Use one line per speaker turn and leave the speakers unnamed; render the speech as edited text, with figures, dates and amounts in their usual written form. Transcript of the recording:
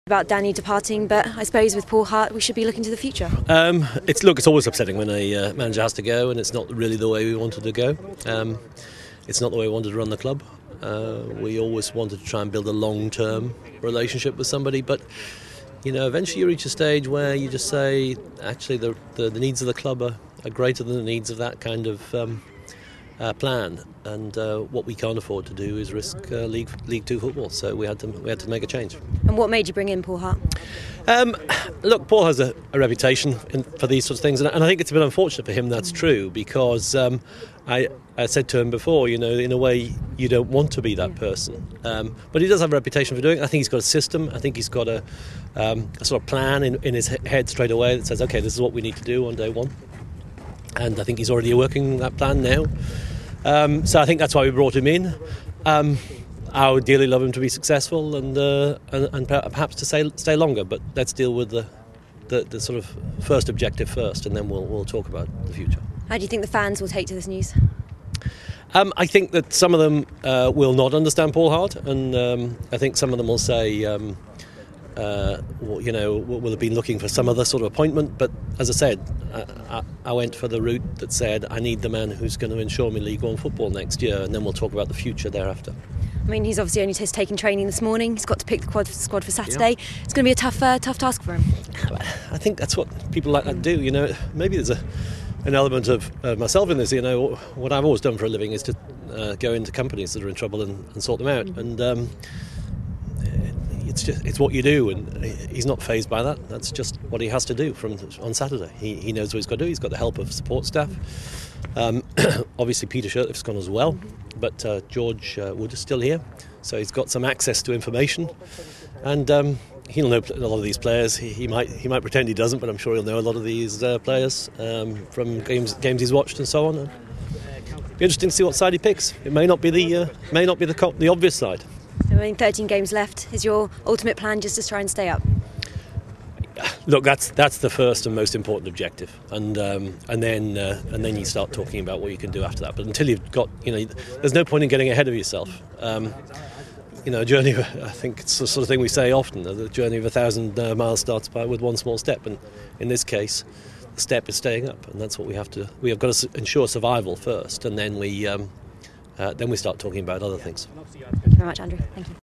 About Danny departing, but I suppose with Paul Hart we should be looking to the future.
It's always upsetting when a manager has to go, and it's not really the way we wanted to go. It's not the way we wanted to run the club. We always wanted to try and build a long-term relationship with somebody, but eventually you reach a stage where you just say, actually, the needs of the club are greater than the needs of that kind of plan, and what we can't afford to do is risk League Two football. So we had to make a change.
And what made you bring in Paul Hart?
Look, Paul has a reputation for these sorts of things, and I think it's a bit unfortunate for him that's true, because I said to him before, in a way you don't want to be that person, but he does have a reputation for doing it. I think he's got a system. I think he's got a sort of plan in his head straight away that says, okay, this is what we need to do on day one, and I think he's already working that plan now. So I think that's why we brought him in. I would dearly love him to be successful and perhaps to stay longer, but let's deal with the sort of first objective first, and then we'll talk about the future.
How do you think the fans will take to this news?
I think that some of them will not understand Paul Hart, and I think some of them will say, we'll have been looking for some other sort of appointment. But as I said, I went for the route that said I need the man who's going to ensure me League One football next year, and then we'll talk about the future thereafter.
I mean, he's obviously only just taken training this morning. He's got to pick the squad for Saturday. Yeah. It's going to be a tough task for him.
I think that's what people like that do. Maybe there's an element of myself in this. What I've always done for a living is to go into companies that are in trouble and sort them out. And it's what you do, and he's not fazed by that. That's just what he has to do on Saturday. He knows what he's got to do. He's got the help of support staff. Obviously Peter Shirtliff's gone as well, but George Wood is still here, so he's got some access to information, and he'll know a lot of these players. He might pretend he doesn't, but I'm sure he'll know a lot of these players from games he's watched and so on. It'll be interesting to see what side he picks. It may not be the obvious side.
I mean, 13 games left. Is your ultimate plan just to try and stay up?
Look, that's the first and most important objective, and then you start talking about what you can do after that. But until you've got, there's no point in getting ahead of yourself. A journey, I think it's the sort of thing we say often. The journey of 1,000 miles starts with one small step, and in this case, the step is staying up, and that's what we have got to ensure survival first, and then we start talking about other things.
Thank you very much, Andrew. Thank you.